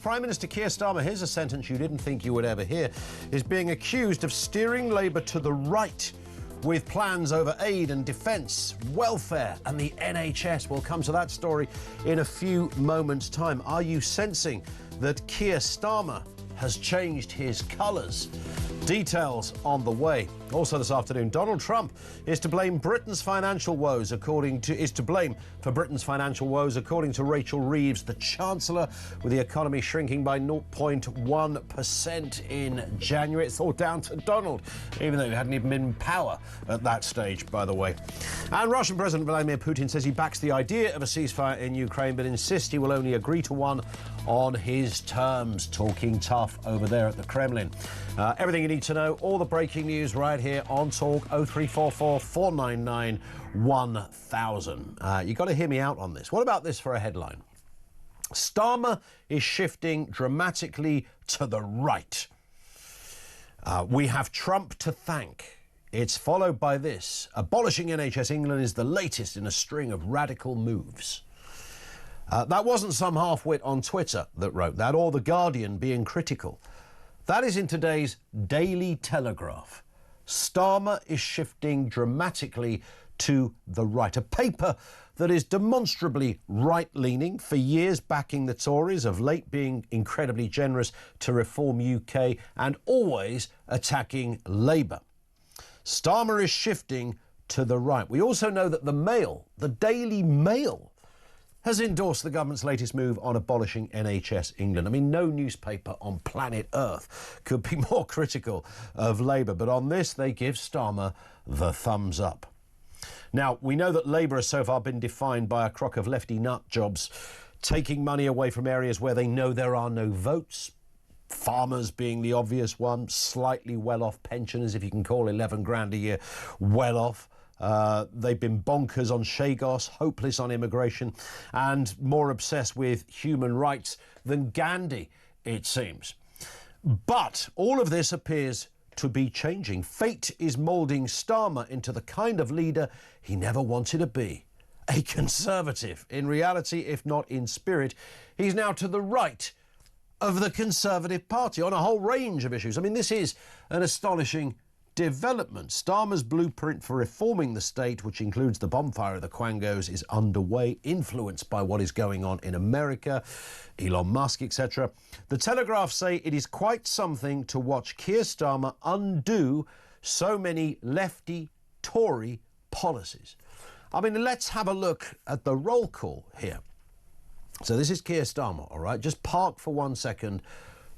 Prime Minister Keir Starmer, here's a sentence you didn't think you would ever hear, is being accused of steering Labour to the right with plans over aid and defence, welfare and the NHS. We'll come to that story in a few moments' time. Are you sensing that Keir Starmer has changed his colours? Details on the way. Also this afternoon, Donald Trump is to blame for Britain's financial woes, according to Rachel Reeves, the Chancellor, with the economy shrinking by 0.1% in January. It's all down to Donald, even though he hadn't even been in power at that stage, by the way. And Russian President Vladimir Putin says he backs the idea of a ceasefire in Ukraine, but insists he will only agree to one on his terms. Talking tough over there at the Kremlin. Everything you need to know, all the breaking news right here on Talk 0344 499 1000. You've got to hear me out on this. What about this for a headline? Starmer is shifting dramatically to the right. We have Trump to thank. It's followed by this. Abolishing NHS England is the latest in a string of radical moves. That wasn't some half-wit on Twitter that wrote that, or The Guardian being critical. That is in today's Daily Telegraph. Starmer is shifting dramatically to the right. A paper that is demonstrably right-leaning, for years backing the Tories, of late being incredibly generous to Reform UK and always attacking Labour. Starmer is shifting to the right. We also know that the Mail, the Daily Mail, has endorsed the government's latest move on abolishing NHS England. I mean, no newspaper on planet Earth could be more critical of Labour, but on this they give Starmer the thumbs up. Now, we know that Labour has so far been defined by a crock of lefty nut jobs, taking money away from areas where they know there are no votes, farmers being the obvious one, slightly well-off pensioners, if you can call 11 grand a year well-off. They've been bonkers on Chagos, hopeless on immigration, and more obsessed with human rights than Gandhi, it seems. But all of this appears to be changing. Fate is moulding Starmer into the kind of leader he never wanted to be. A Conservative. In reality, if not in spirit, he's now to the right of the Conservative Party on a whole range of issues. I mean, this is an astonishing development. Starmer's blueprint for reforming the state, which includes the bonfire of the Quangos, is underway, influenced by what is going on in America, Elon Musk, etc. The Telegraph say it is quite something to watch Keir Starmer undo so many lefty Tory policies. I mean, let's have a look at the roll call here. So this is Keir Starmer, all right? Just park for 1 second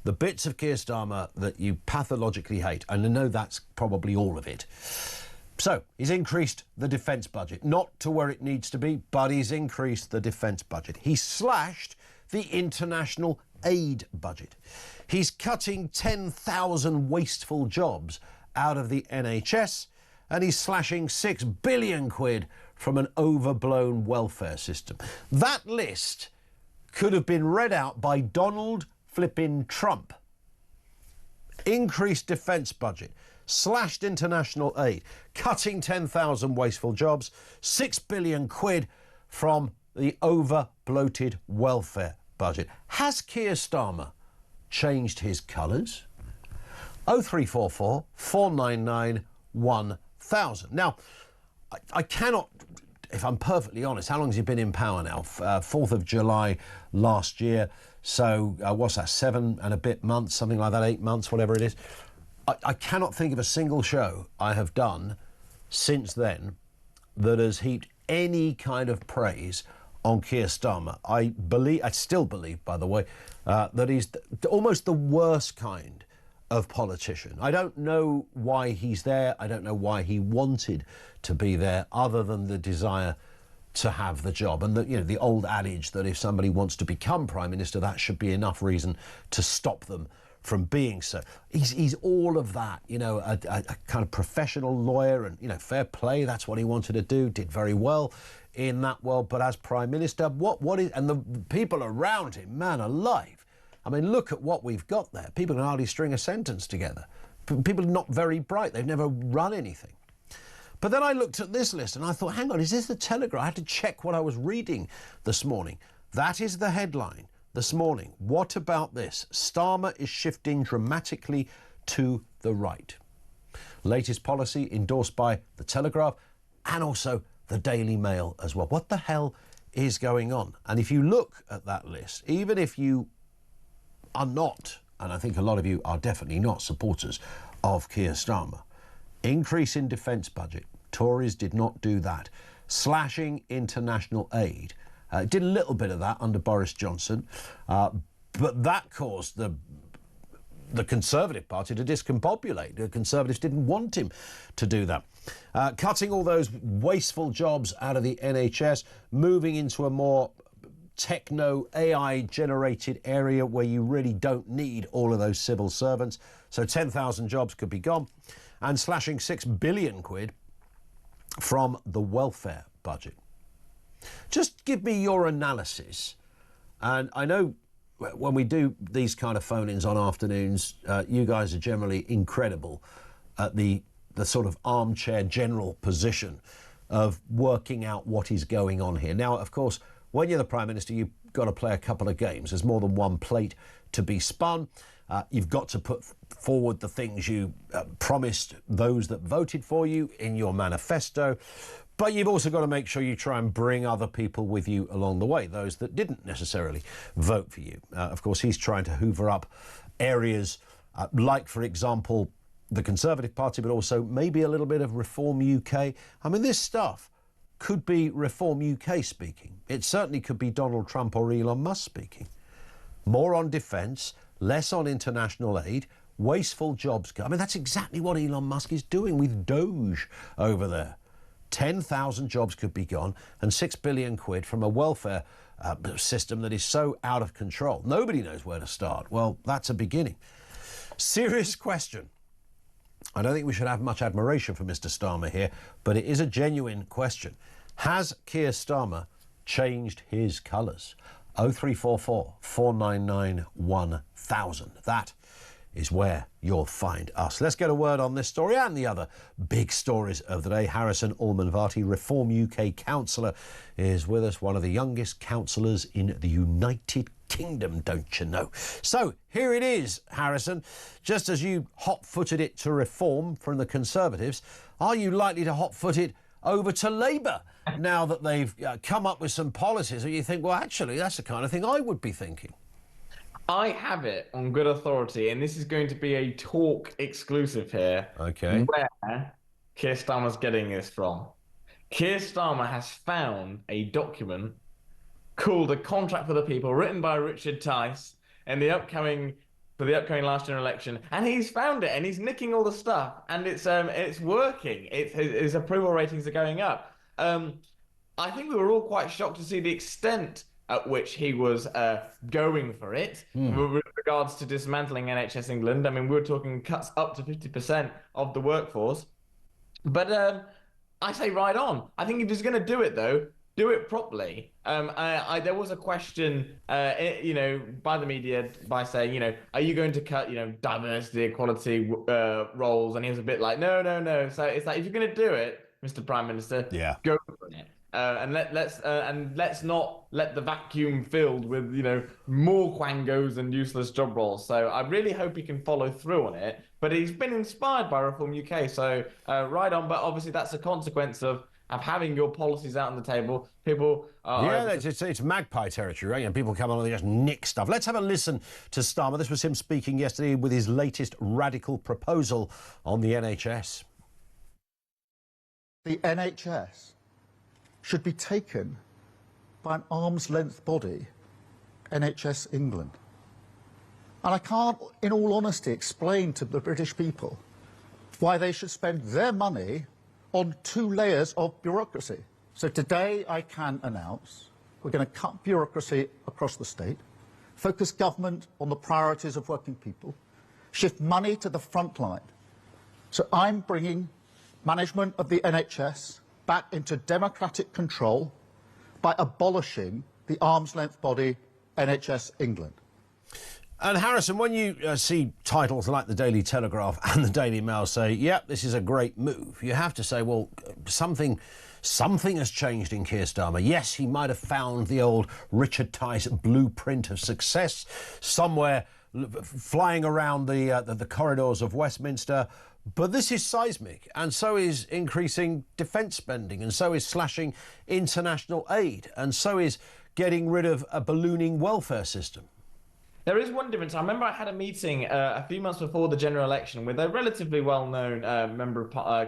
the bits of Keir Starmer that you pathologically hate, and I know that's probably all of it. So, he's increased the defence budget, not to where it needs to be, but he's increased the defence budget. He's slashed the international aid budget. He's cutting 10,000 wasteful jobs out of the NHS, and he's slashing 6 billion quid from an overblown welfare system. That list could have been read out by Donald flipping Trump. Increased defence budget, slashed international aid, cutting 10,000 wasteful jobs, 6 billion quid from the over-bloated welfare budget. Has Keir Starmer changed his colours? 0344 499 1000. Now, I cannot, if I'm perfectly honest, how long has he been in power now? 4th of July last year. So what's that, 7 and a bit months, something like that, 8 months, whatever it is. I cannot think of a single show I have done since then that has heaped any kind of praise on Keir Starmer. I still believe, by the way, that he's almost the worst kind of politician. I don't know why he's there. I don't know why he wanted to be there, other than the desire to have the job. And the old adage that if somebody wants to become Prime Minister, that should be enough reason to stop them from being so. He's all of that, a kind of professional lawyer, and, fair play, that's what he wanted to do, did very well in that world. But as Prime Minister, and the people around him, man alive. I mean, look at what we've got there. People can hardly string a sentence together. People are not very bright. They've never run anything. But then I looked at this list and I thought, hang on, is this the Telegraph? I had to check what I was reading this morning. That is the headline. this morning. What about this? Starmer is shifting dramatically to the right. Latest policy endorsed by The Telegraph and also the Daily Mail as well. What the hell is going on? And if you look at that list, even if you are not, and I think a lot of you are definitely not supporters of Keir Starmer, increase in defence budget, Tories did not do that. Slashing international aid, did a little bit of that under Boris Johnson, but that caused the Conservative Party to discombobulate. The Conservatives didn't want him to do that. Cutting all those wasteful jobs out of the NHS, moving into a more techno AI-generated area where you really don't need all of those civil servants. So 10,000 jobs could be gone. And slashing £6 billion from the welfare budget. Just give me your analysis. And I know when we do these kind of phone-ins on afternoons, you guys are generally incredible at the sort of armchair general position of working out what is going on here. Now, of course, when you're the Prime Minister, you've got to play a couple of games. There's more than one plate to be spun. You've got to put forward the things you promised those that voted for you in your manifesto. But you've also got to make sure you try and bring other people with you along the way, those that didn't necessarily vote for you. Of course, he's trying to hoover up areas like, for example, the Conservative Party, but also maybe a little bit of Reform UK. I mean, this stuff could be Reform UK speaking. It certainly could be Donald Trump or Elon Musk speaking. More on defence, less on international aid, wasteful jobs. I mean, that's exactly what Elon Musk is doing with Doge over there. 10,000 jobs could be gone and £6 billion from a welfare system that is so out of control. Nobody knows where to start. Well, that's a beginning. Serious question. I don't think we should have much admiration for Mr. Starmer here, but it is a genuine question. Has Keir Starmer changed his colours? 0344 499 1000. That is where you'll find us. Let's get a word on this story and the other big stories of the day. Harrison Varty, Reform UK councillor, is with us, one of the youngest councillors in the United Kingdom, don't you know? So here it is, Harrison. Just as you hot-footed it to Reform from the Conservatives, are you likely to hot-foot it over to Labour now that they've come up with some policies that you think, well, actually, that's the kind of thing I would be thinking? I have it on good authority, and this is going to be a talk exclusive here. Okay. Where Keir Starmer's getting this from. Keir Starmer has found a document called A Contract for the People, written by Richard Tice for the upcoming last general election, and he's found it, and he's nicking all the stuff, and it's working. His approval ratings are going up. I think we were all quite shocked to see the extent at which he was going for it with regards to dismantling NHS England. I mean, we were talking cuts up to 50% of the workforce. But I say right on. I think if he's going to do it, though, do it properly. There was a question, by the media by saying, are you going to cut, diversity, equality roles? And he was a bit like, no. So it's like, if you're going to do it, Mr. Prime Minister, go for it. And let's not let the vacuum filled with more quangos and useless job roles. So I really hope he can follow through on it. But he's been inspired by Reform UK, so right on. But obviously that's a consequence of having your policies out on the table. People it's magpie territory, right? And people come on and they just nick stuff. Let's have a listen to Starmer. This was him speaking yesterday with his latest radical proposal on the NHS. The NHS should be taken by an arm's-length body, NHS England. And I can't, in all honesty, explain to the British people why they should spend their money on 2 layers of bureaucracy. So today I can announce we're going to cut bureaucracy across the state, focus government on the priorities of working people, shift money to the front line. So I'm bringing management of the NHS back into democratic control by abolishing the arm's-length body NHS England. And Harrison, when you see titles like the Daily Telegraph and the Daily Mail say, yep, this is a great move, you have to say, well, something has changed in Keir Starmer. Yes, he might have found the old Richard Tice blueprint of success somewhere flying around the corridors of Westminster, but this is seismic, and so is increasing defence spending, and so is slashing international aid, and so is getting rid of a ballooning welfare system. There is one difference. I remember I had a meeting a few months before the general election with a relatively well-known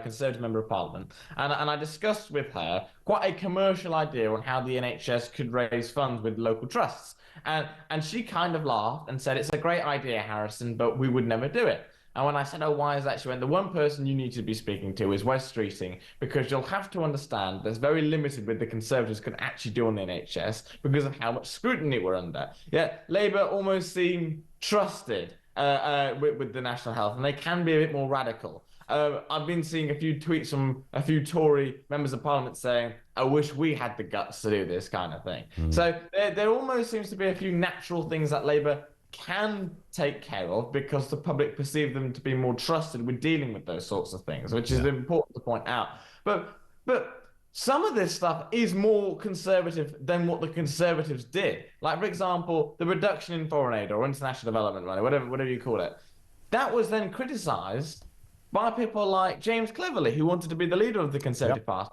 Conservative member of Parliament, and I discussed with her quite a commercial idea on how the NHS could raise funds with local trusts. And she kind of laughed and said, it's a great idea, Harrison, but we would never do it. And when I said, oh, why is that? She went, the one person you need to be speaking to is Wes Streeting, because you'll have to understand there's very limited with the Conservatives can actually do on the NHS because of how much scrutiny we're under. Yeah, Labour almost seem trusted with the National Health, and they can be a bit more radical. I've been seeing a few tweets from a few Tory members of Parliament saying, I wish we had the guts to do this kind of thing. So there almost seems to be a few natural things that Labour can take care of because the public perceive them to be more trusted with dealing with those sorts of things, which is important to point out. But some of this stuff is more conservative than what the Conservatives did. Like, for example, the reduction in foreign aid or international development money, whatever you call it. That was then criticised by people like James Cleverly, who wanted to be the leader of the Conservative Party.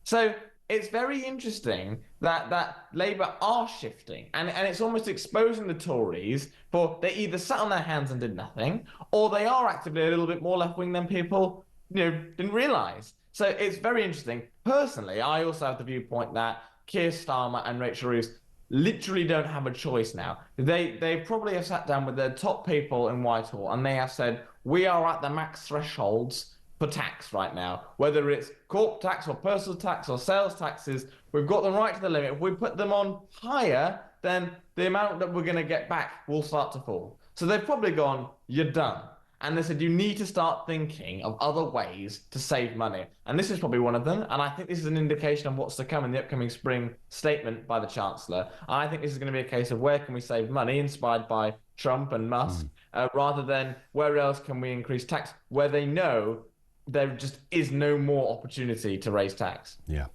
So it's very interesting that Labour are shifting, and it's almost exposing the Tories for they either sat on their hands and did nothing, or they are actively a little bit more left-wing than people didn't realise. So it's very interesting. Personally, I also have the viewpoint that Keir Starmer and Rachel Reeves literally don't have a choice now. They probably have sat down with their top people in Whitehall and they have said, we are at the max thresholds for tax right now, whether it's corp tax or personal tax or sales taxes, we've got them right to the limit. If we put them on higher, then the amount that we're going to get back will start to fall. So they've probably gone, you're done. And they said, you need to start thinking of other ways to save money. And this is probably one of them. And I think this is an indication of what's to come in the upcoming spring statement by the Chancellor. I think this is going to be a case of where can we save money, inspired by Trump and Musk, rather than where else can we increase tax, where they know there just is no more opportunity to raise tax. Yeah.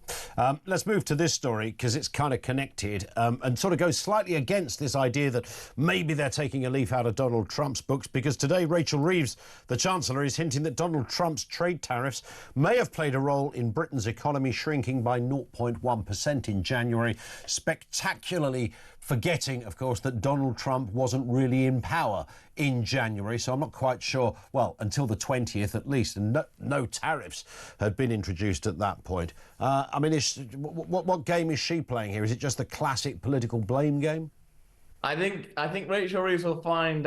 Let's move to this story because it's kind of connected and sort of goes slightly against this idea that maybe they're taking a leaf out of Donald Trump's books, because today Rachel Reeves, the Chancellor, is hinting that Donald Trump's trade tariffs may have played a role in Britain's economy shrinking by 0.1% in January, spectacularly forgetting, of course, that Donald Trump wasn't really in power in January. So I'm not quite sure, well, until the 20th at least, and no tariffs had been introduced at that point. I mean, what game is she playing here? Is it just the classic political blame game? I think Rachel Reeves will find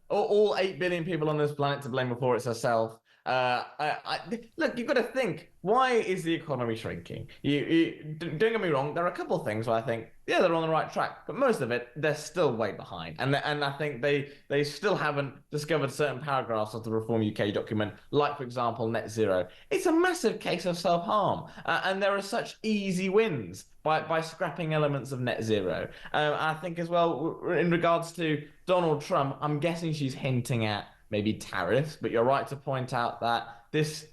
all 8 billion people on this planet to blame before it's herself. Look, you've got to think, why is the economy shrinking? Don't get me wrong, there are a couple of things where I think, yeah, they're on the right track, but most of it, they're still way behind. And I think they still haven't discovered certain paragraphs of the Reform UK document, like, for example, net zero. It's a massive case of self-harm, and there are such easy wins by scrapping elements of net zero. I think as well, in regards to Donald Trump, I'm guessing she's hinting at maybe tariffs, but you're right to point out that this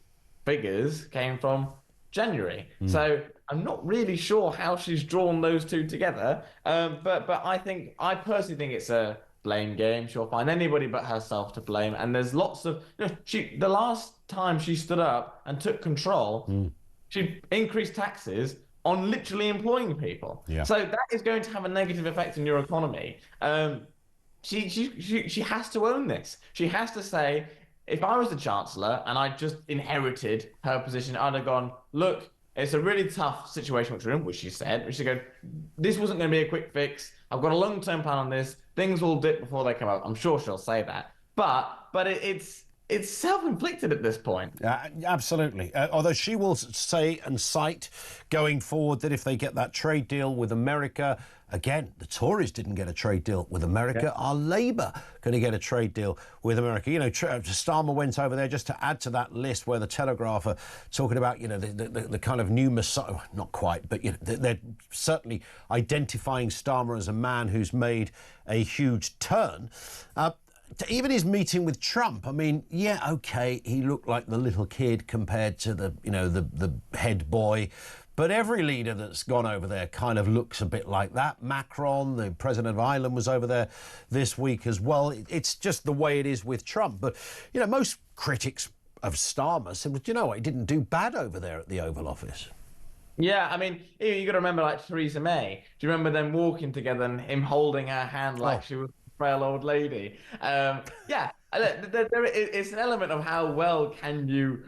figures came from January. So I'm not really sure how she's drawn those two together. But I personally think it's a blame game. She'll find anybody but herself to blame. And there's lots of, the last time she stood up and took control, she increased taxes on literally employing people. Yeah. So that is going to have a negative effect on your economy. She has to own this. She has to say, if I was the Chancellor and I just inherited her position, I'd have gone, look, it's a really tough situation which we're in, which she said. She'd go, this wasn't going to be a quick fix. I've got a long-term plan on this. Things will dip before they come out. I'm sure she'll say that. But it's self-inflicted at this point. Absolutely. Although she will say and cite going forward that if they get that trade deal with America, again, the Tories didn't get a trade deal with America. Are Labour going to get a trade deal with America? You know, Starmer went over there just to add to that list where the Telegraph are talking about, you know, the kind of new Messiah. Not quite, but you know, they're certainly identifying Starmer as a man who's made a huge turn. Even his meeting with Trump, I mean, yeah, OK, he looked like the little kid compared to the, you know, the head boy. But every leader that's gone over there kind of looks a bit like that. Macron, the president of Ireland, was over there this week as well. It's just the way it is with Trump. But, you know, most critics of Starmer said, well, do you know what? He didn't do bad over there at the Oval Office. Yeah, I mean, you got to remember, like, Theresa May. Do you remember them walking together and him holding her hand like she was a frail old lady? Yeah, it's an element of how well can you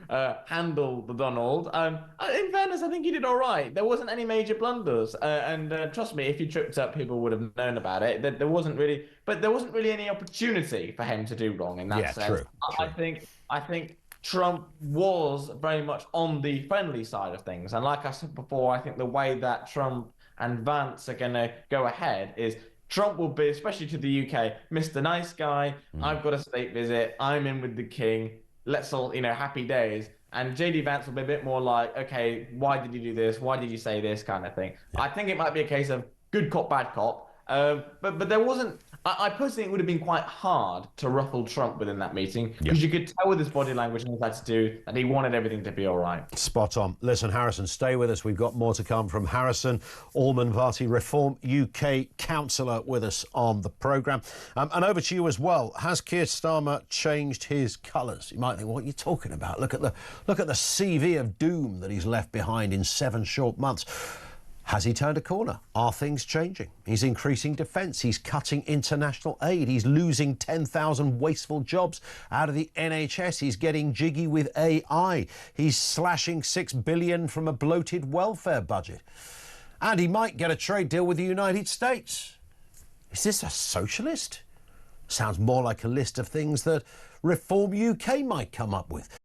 handle the Donald. In fairness, I think he did all right. There wasn't any major blunders, and trust me, if he tripped up, people would have known about it. There wasn't really any opportunity for him to do wrong in that sense. True. I think Trump was very much on the friendly side of things. And like I said before, I think the way that Trump and Vance are going to go ahead is Trump will be, especially to the UK, Mr. Nice Guy. I've got a state visit. I'm in with the king. Let's all, you know, happy days. And JD Vance will be a bit more like, okay, why did you do this? Why did you say this kind of thing? Yeah. I think it might be a case of good cop, bad cop. But there wasn't. I personally think it would have been quite hard to ruffle Trump within that meeting because you could tell with his body language and his attitude that he wanted everything to be all right. Spot on. Listen, Harrison, stay with us. We've got more to come from Harrison Varty, Reform UK councillor, with us on the programme. And over to you as well. Has Keir Starmer changed his colours? You might think, what are you talking about? Look at the CV of doom that he's left behind in 7 short months. Has he turned a corner? Are things changing? He's increasing defence. He's cutting international aid. He's losing 10,000 wasteful jobs out of the NHS. He's getting jiggy with AI. He's slashing $6 billion from a bloated welfare budget. And he might get a trade deal with the United States. Is this a socialist? Sounds more like a list of things that Reform UK might come up with.